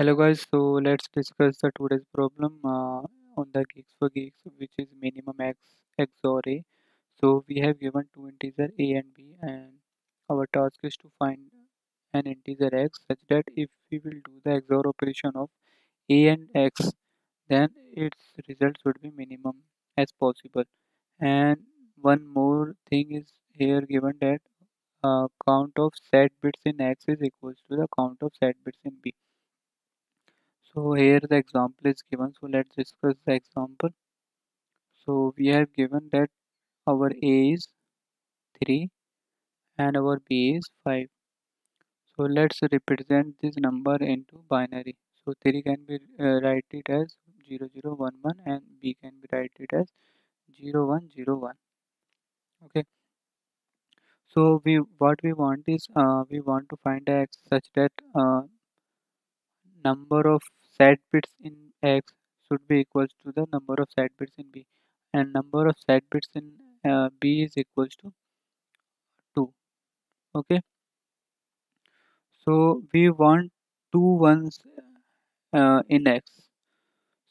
Hello guys, so let's discuss the today's problem on the Geeks for Geeks, which is minimum x or a. So we have given two integer a and b, and our task is to find an integer x such that if we will do the XOR operation of a and x, then its results would be minimum as possible. And one more thing is here given that count of set bits in x is equals to the count of set bits in b. So here the example is given. So let's discuss the example. So we have given that our A is 3 and our B is 5. So let's represent this number into binary. So 3 can be write it as 0011 and B can be write it as 0101. Okay. So we want is we want to find x such that number of set bits in x should be equals to the number of set bits in b, and number of set bits in b is equals to 2. Okay, so we want two ones in x.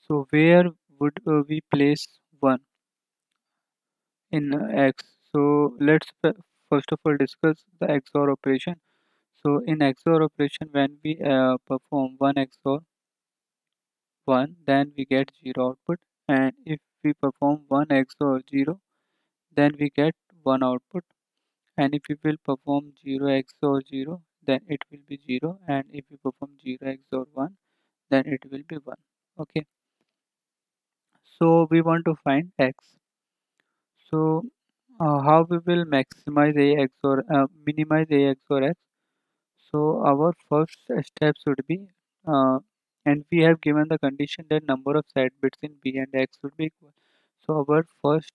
So where would we place 1 in x? So let's first of all discuss the XOR operation. So in XOR operation, when we perform 1 XOR 1, then we get 0 output, and if we perform 1 XOR 0, then we get 1 output, and if we will perform 0 XOR 0, then it will be 0, and if we perform 0 XOR 1, then it will be 1. Okay, so we want to find x. So how we will maximize a XOR minimize a XOR x? So our first step should be and we have given the condition that number of set bits in b and x should be equal. So our first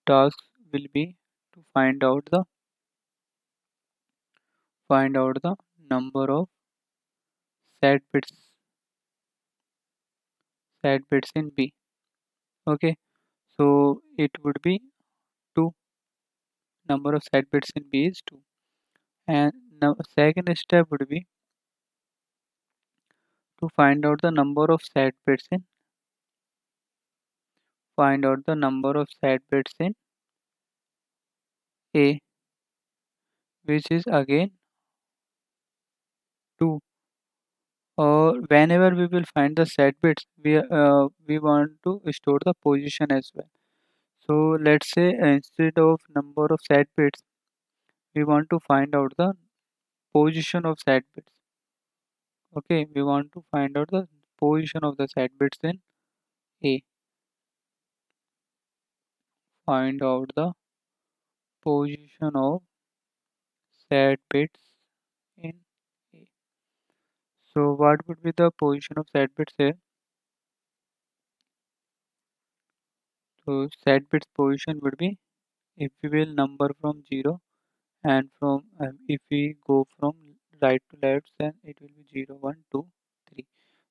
task will be to find out the number of set bits in b. Okay, so it would be 2. Number of set bits in b is 2, and now second step would be to find out the number of set bits in a, which is again 2. Or whenever we will find the set bits, we want to store the position as well. So let's say instead of number of set bits, we want to find out the position of set bits. Okay, we want to find out the position of the set bits in a. Find out the position of set bits in a. So what would be the position of set bits here? So set bits position would be, if we will number from 0, and from if we go from right to left, then it will be 0 1 2 3.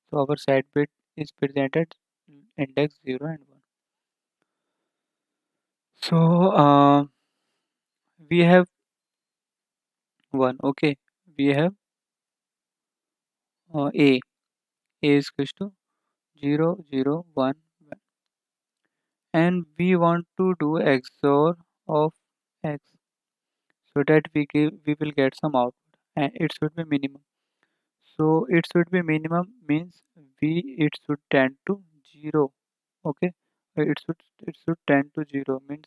So our set bit is presented index 0 and 1. So we have 1. Okay, we have a is equals to 0 0 1 1, and we want to do XOR of x so that we will get some output, and it should be minimum. So it should be minimum means it should tend to 0. Okay, it should tend to 0 means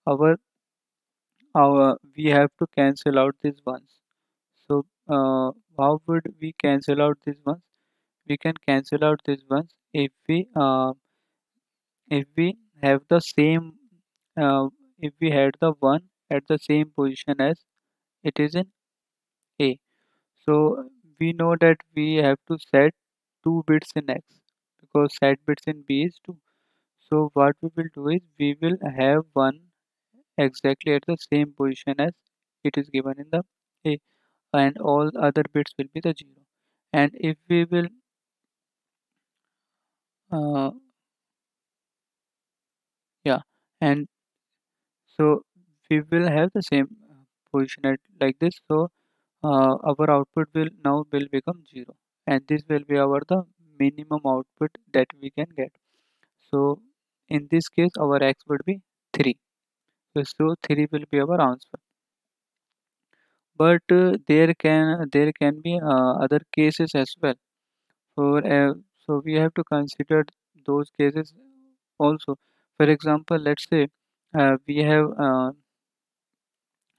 our we have to cancel out these ones. So how would we cancel out these ones? We can cancel out these ones if we have the same uh, if we had the 1 at the same position as it is in a. So we know that we have to set 2 bits in x because set bits in b is 2. So what we will do is we will have 1 exactly at the same position as it is given in the a, and all other bits will be the 0. And if we will uh, yeah, and so we will have the same position at like this. So our output will become 0, and this will be our the minimum output that we can get. So in this case our x would be 3. So 3 will be our answer. But there can be other cases as well. For so we have to consider those cases also. For example, we have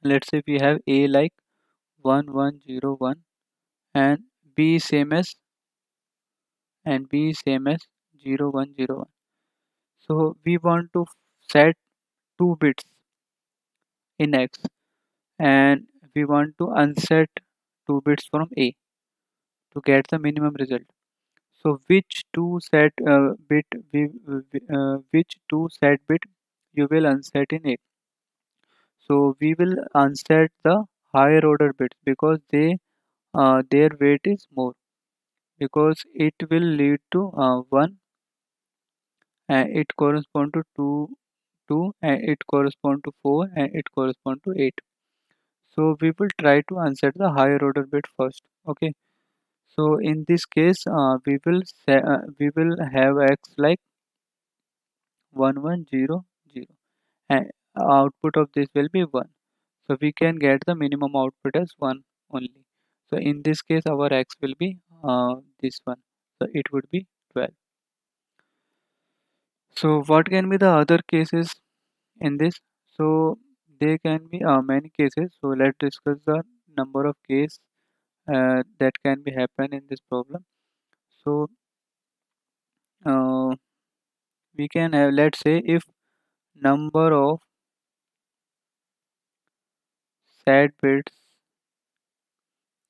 let's say we have a like 1101 and b same as and b same as 0101. So we want to set 2 bits in x and we want to unset 2 bits from a to get the minimum result. So which two set bit you will unset in a? So we will unset the higher order bits because their weight is more, because it will lead to 1 and it correspond to 2 and it correspond to 4 and it correspond to 8. So we will try to unset the higher order bit first. Okay. So in this case, we will have x like 1100 and output of this will be 1. So we can get the minimum output as 1 only. So in this case, our x will be this one. So it would be 12. So what can be the other cases in this? So there can be many cases. So let's discuss the number of cases that can be happen in this problem. So uh, we can have, let's say, if number of sad bits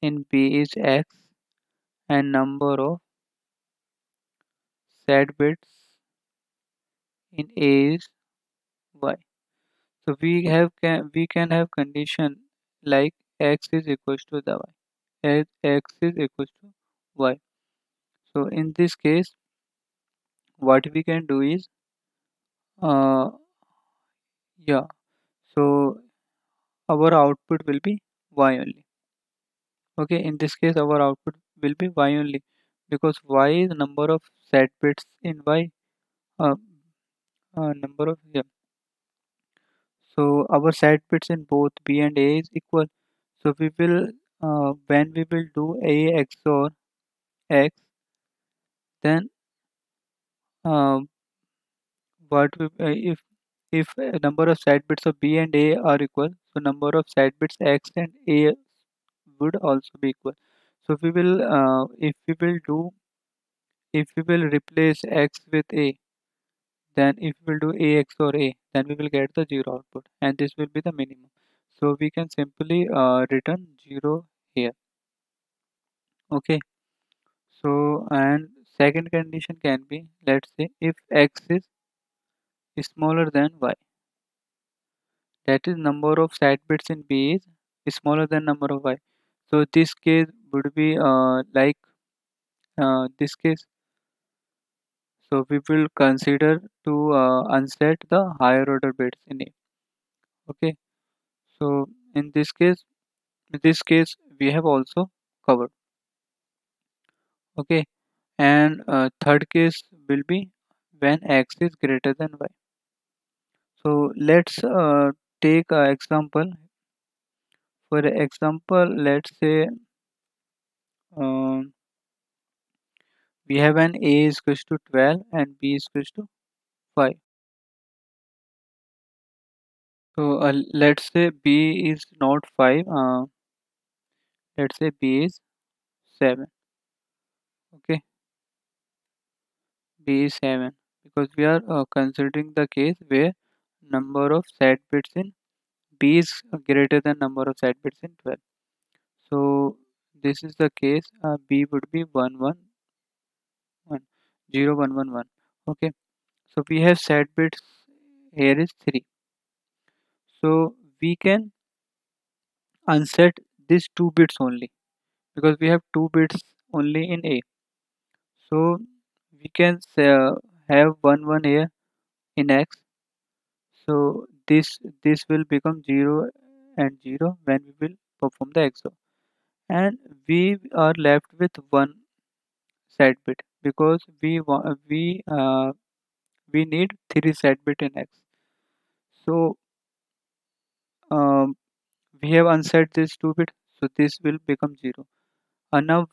in B is x and number of sad bits in A is y. So we can have condition like x is equals to the y. X is equals to y. So in this case, what we can do is uh, yeah. So our output will be y only. Okay, in this case our output will be y only because y is number of set bits in y. Uh, number of yeah. So our set bits in both b and a is equal. So we will when we will do a XOR x, then uh, what we, if a number of set bits of b and a are equal, so number of set bits x and a would also be equal. So if we will replace x with a, then if we will do a XOR a, then we will get the 0 output and this will be the minimum. So we can simply return 0 here. Okay. So and second condition can be, let's say, if x is smaller than y, that is number of set bits in b is smaller than number of y. So this case would be like this case. So we will consider to unset the higher order bits in a. Okay. So in this case we have also covered. Okay. And third case will be when x is greater than y. So let's take an example. For example, let's say um, we have an a is equals to 12 and b is equals to 5. So let's say b is not 5. Let's say b is 7. Okay, b is 7 because we are considering the case where number of set bits in b is greater than number of set bits in 12. So this is the case. B would be 1 1 1 0 1 1 1. Okay. So we have set bits here is 3. So we can unset these 2 bits only because we have 2 bits only in A. So we can have 1 1 here in X. So this will become 0 and 0 when we will perform the XOR. And we are left with 1 set bit because we need 3 set bit in X. So um, we have unset this 2 bit, so this will become 0. And now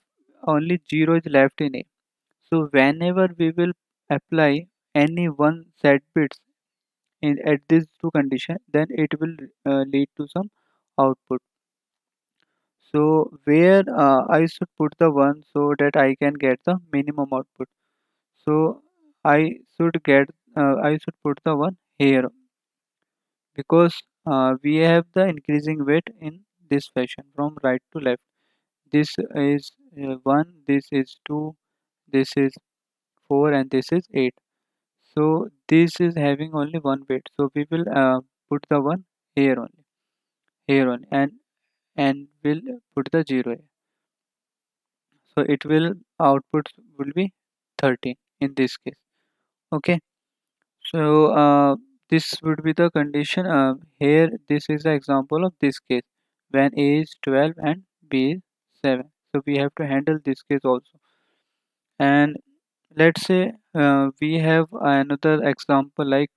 only 0 is left in A. So whenever we will apply any one set bits at these two condition, then it will lead to some output. So where I should put the 1 so that I can get the minimum output. So I should put the 1 here because we have the increasing weight in this fashion from right to left. This is 1, this is 2, this is 4, and this is 8. So this is having only one weight. So we will put the 1 here only, and will put the 0 here. So it will output will be 13 in this case. Okay. So this would be the condition. Here this is the example of this case when A is 12 and B is 7. So we have to handle this case also. And let's say we have another example like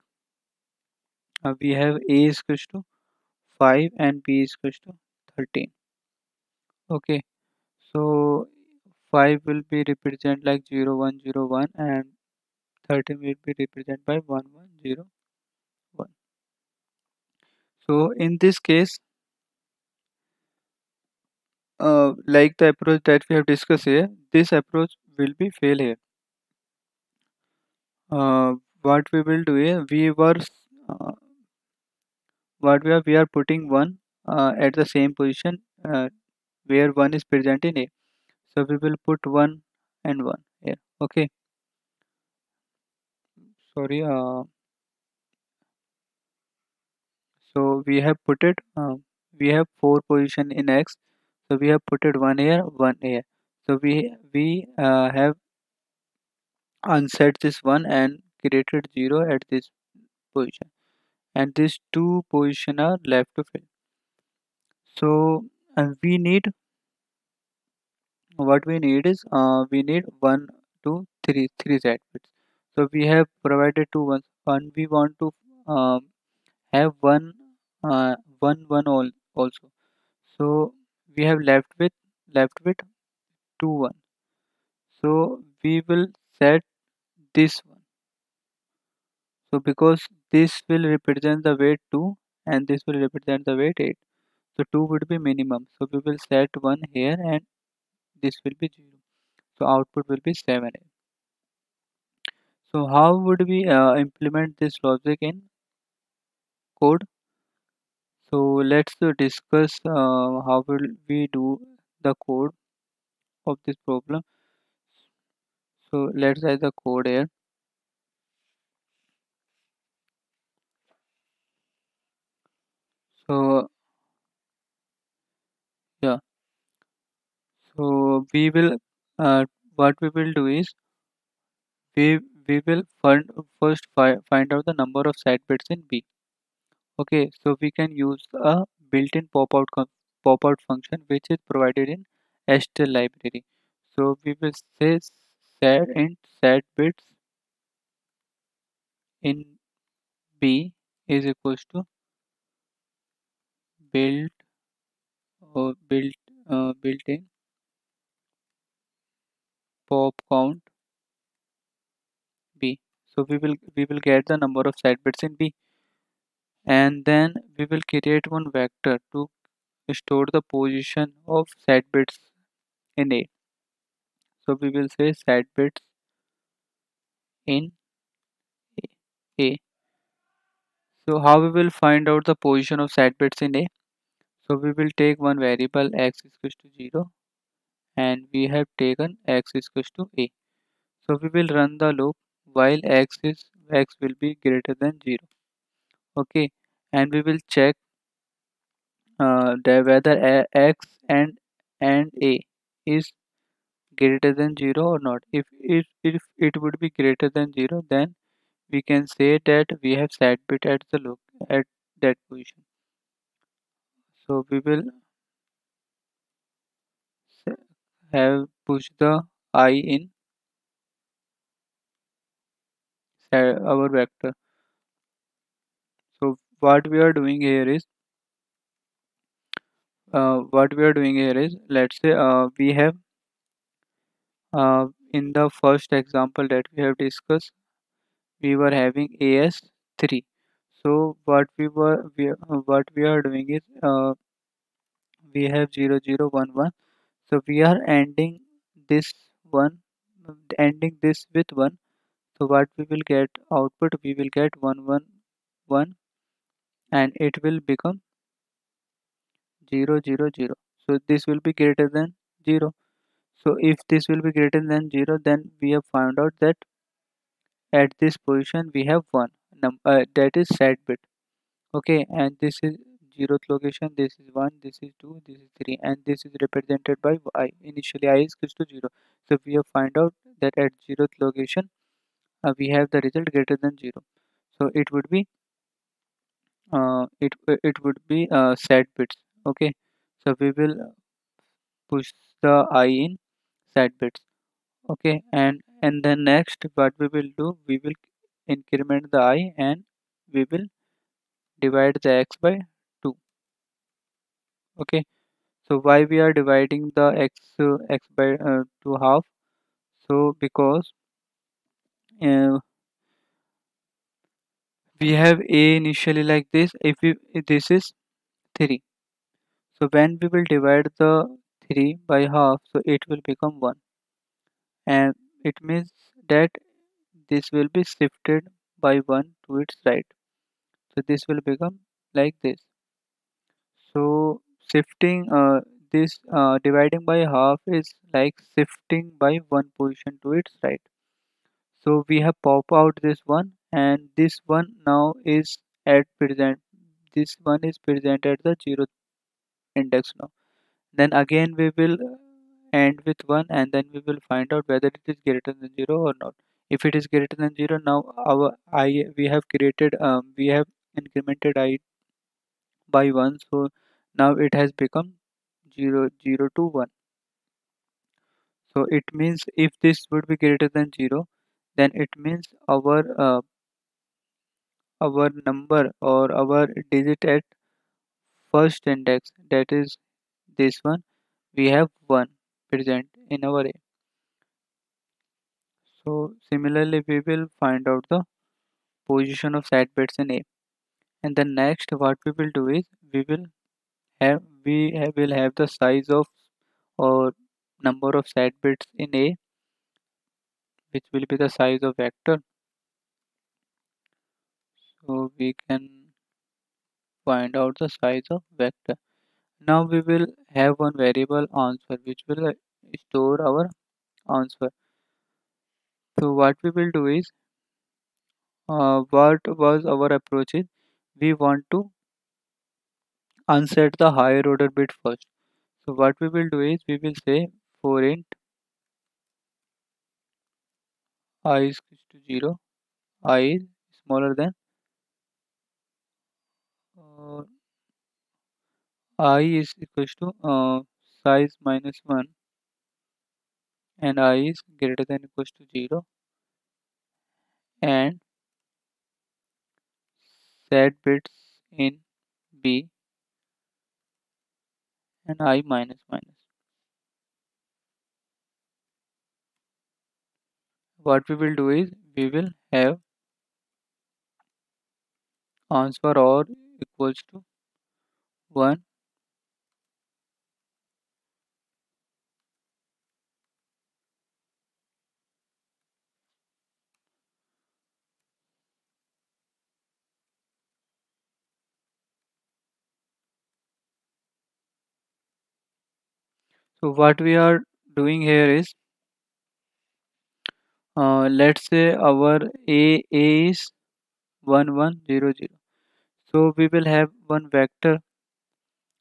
we have A is equals to 5 and B is equals to 13. Okay. So 5 will be represented like 0 1 0 1, and 13 will be represented by 1 1 0 1. So in this case, like the approach that we have discussed here, this approach will be fail here. What we will do here, uh, we are putting one at the same position where one is present in A. So we will put 1 and 1 here. Okay. Sorry. So we have put it. We have 4 position in X. So we have put it 1 here, 1 here. So we have unset this one and created 0 at this position, and these two position are left to fill. So we need what we need is we need 1 2 3 Z bits. So we have provided two ones, and we want to um, have one also. So we have left with 2 1. So we will set this one. So because this will represent the weight 2 and this will represent the weight 8. So 2 would be minimum. So we will set 1 here and this will be 0. So output will be 7. So how would we implement this logic in code? So let's discuss how will we do the code of this problem. So let's write the code here. So yeah, so we will what we will do is we we will first find out the number of side bits in B. Okay, so we can use a built-in pop-out function which is provided in STL library. So we will say set bits in B is equals to built or built-in pop count B. So we will get the number of side bits in B, and then we will create one vector to store the position of side bits in A. So we will say side bits in A. So how we will find out the position of side bits in A? So we will take one variable x is equals to 0, and we have taken x is equals to A. So we will run the loop while x will be greater than 0. Okay, and we will check whether x and A is greater than 0 or not. If it would be greater than 0, then we can say that we have set bit at the loop at that position. So we will have pushed the I in. our vector. So what we are doing here is, let's say we have in the first example that we have discussed, we were having as 3. So what we are doing is, we have 0011. So we are this one ending this with 1. So what we will get output, we will get 111, and it will become 000. So this will be greater than 0. So if this will be greater than 0, then we have found out that at this position we have one that is set bit. Okay, and this is 0th location, this is 1, this is 2, this is 3, and this is represented by I. Initially I is equals to 0. So we have find out that at 0th location we have the result greater than 0. So it would be set bits. Okay, so we will push the I in set bits. Okay, and then next what we will do, we will increment the I, and we will divide the x by 2. Okay, so why we are dividing the x by to half? So because uh, we have a initially like this. If this is 3, so when we will divide the 3 by half, so it will become 1, and it means that this will be shifted by 1 to its right. So this will become like this. So shifting this dividing by half is like shifting by one position to its right. So we have pop out this one, and this one now is at present. This one is present at the 0th index now. Then again we will end with 1, and then we will find out whether it is greater than 0 or not. If it is greater than 0, now our I we have created we have incremented I by 1, so now it has become 0 to 1. So it means if this would be greater than 0, then it means our number or our digit at first index, that is this one, we have 1 present in our A. So similarly we will find out the position of set bits in A, and then next what we will do is, will have the size of or number of set bits in A, which will be the size of vector. So we can find out the size of vector. Now we will have one variable answer which will store our answer. So what we will do is, what was our approach is, we want to unset the higher order bit first. So what we will do is, we will say for int I is equal to 0, I is smaller than uh, I is equals to size minus 1, and I is greater than equals to 0, and set bits in B and I minus minus. What we will do is, we will have answer or equals to 1. So what we are doing here is, let's say our A is 1100. So we will have one vector,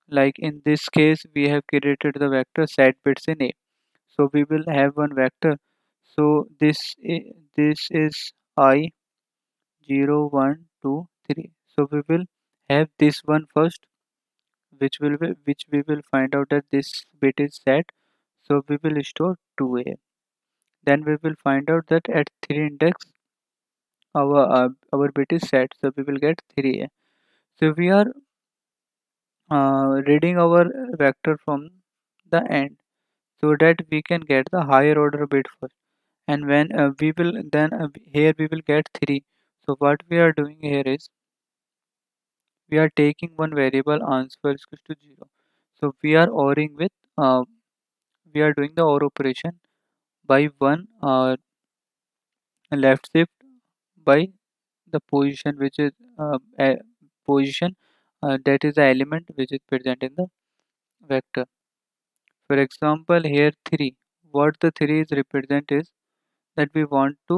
like in this case we have created the vector set bits in A. So we will have one vector. So this is I 0 1 2 3. So we will have this one first, which we will find out that this bit is set. So we will store 2A. Then we will find out that at 3 index our bit is set, so we will get 3a. So we are reading our vector from the end so that we can get the higher order bit first, and when we will then here we will get 3. So what we are doing here is we are taking one variable answer is equal to 0. So we are ORing with we are doing the OR operation by one left shift by the position which is a position that is the element which is present in the vector. For example, here 3. What the 3 is represent is that we want to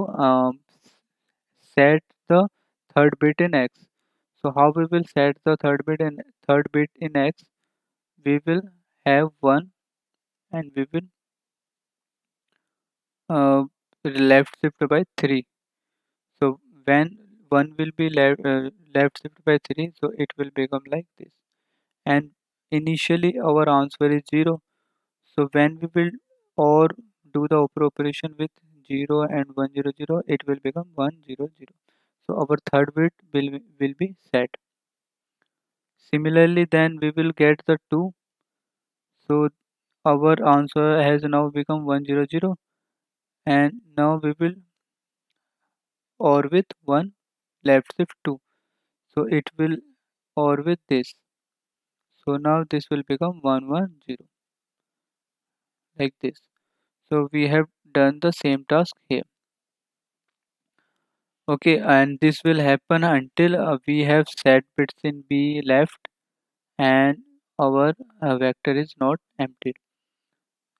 set the third bit in x. So how we will set the third bit in x? We will have 1 and we will uh, left shift by 3. So when 1 will be left shift by 3, so it will become like this. And initially our answer is 0. So when we will or do the operation with 0 and 100, it will become 100. So our third bit will be set. Similarly, then we will get the 2. So our answer has now become 100, and now we will or with 1 left shift 2. So it will or with this. So now this will become 110 like this. So we have done the same task here. Okay, and this will happen until we have set bits in B left and our vector is not empty.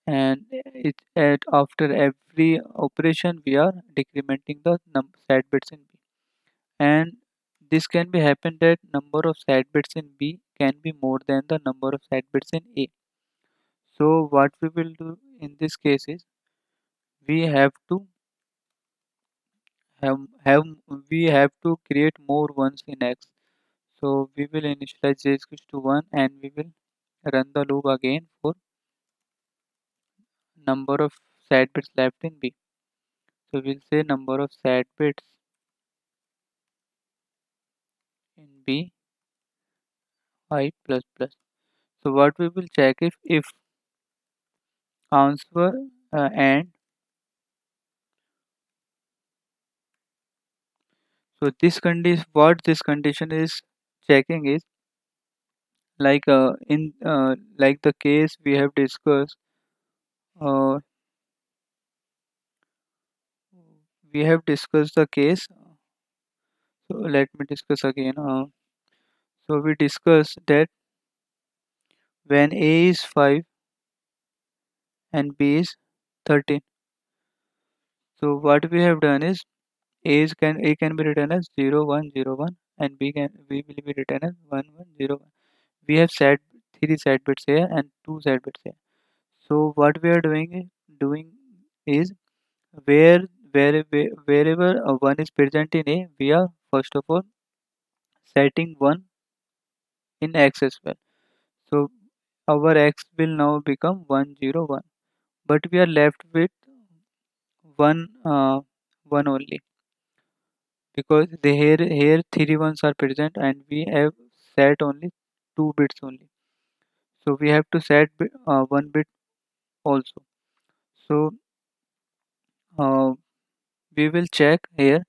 And after every operation we are decrementing the set bits in B. And this can be happen that number of set bits in B can be more than the number of set bits in A. So what we will do in this case is we have to have we have to create more ones in X. So we will initialize j is equals to 1 and we will run the loop again for number of set bits left in B. So we'll say number of set bits in B I plus plus. So what we will check if answer and so this condition what this condition is checking is like in like the case we have discussed the case. So let me discuss again. So we discussed that when A is 5 and B is 13. So what we have done is A can be written as 0 1 0 1 and B will be written as 1 1 0 1. We have set 3 set bits here and 2 set bits here. So what we are doing is where wherever 1 is present in A, we are first of all setting 1 in X as well. So our X will now become 1 0 1, but we are left with one only because here 3 ones are present and we have set only 2 bits only. So we have to set 1 bit also. So uh, we will check here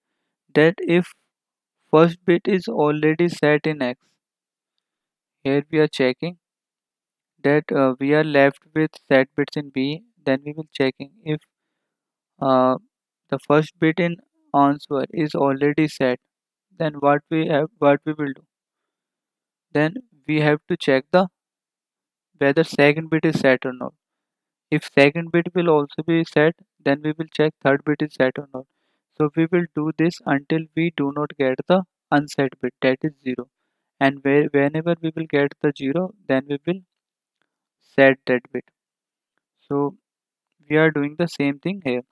that if first bit is already set in X, here we are checking that we are left with set bits in B, then we will checking if uh, the first bit in answer is already set, then what we will do, then we have to check the whether second bit is set or not. If second bit will also be set, then we will check third bit is set or not. So we will do this until we do not get the unset bit, that is 0. And whenever we will get the 0, then we will set that bit. So we are doing the same thing here.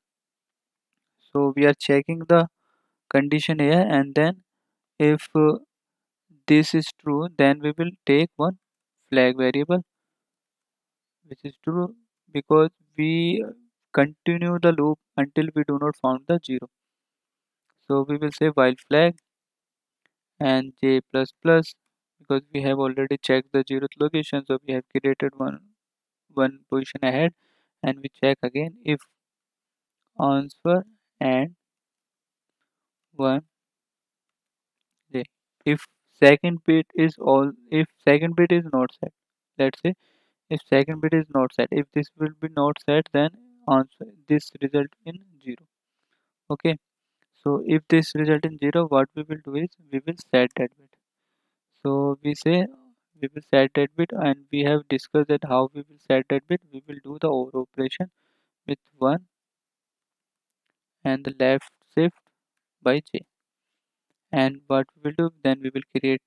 So we are checking the condition here, and then if this is true, then we will take one flag variable which is true because we continue the loop until we do not found the 0. So we will say while flag and j plus plus, because we have already checked the zeroth location, so we have created one position ahead, and we check again if answer and one j. If second bit is all, if second bit is not set, let's say if second bit is not set, if this will be not set, then answer this result in zero. Okay, so if this result in zero, what we will do is we will set that bit. So we say we will set that bit, and we have discussed that how we will set that bit. We will do the OR operation with 1 and the left shift by j. And what we will do, then we will create,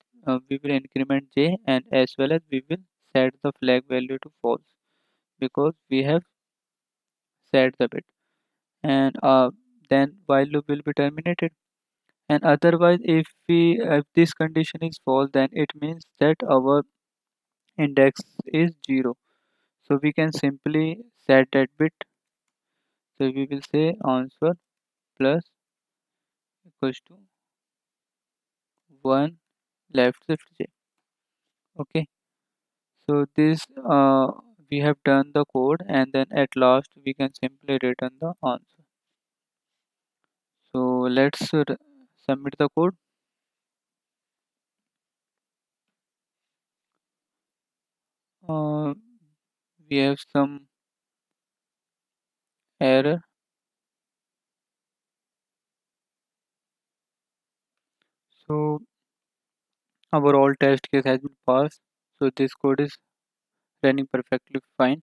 we will increment j, and as well as we will set the flag value to false because we have set the bit. And then while loop will be terminated. And otherwise, if this condition is false, then it means that our index is 0. So we can simply set that bit. So we will say answer plus equals to 1 left shift j. Okay. So this we have done the code, and then at last we can simply return the answer. So let's submit the code. Uh, we have some error. So our all test case has been passed. So this code is running perfectly fine.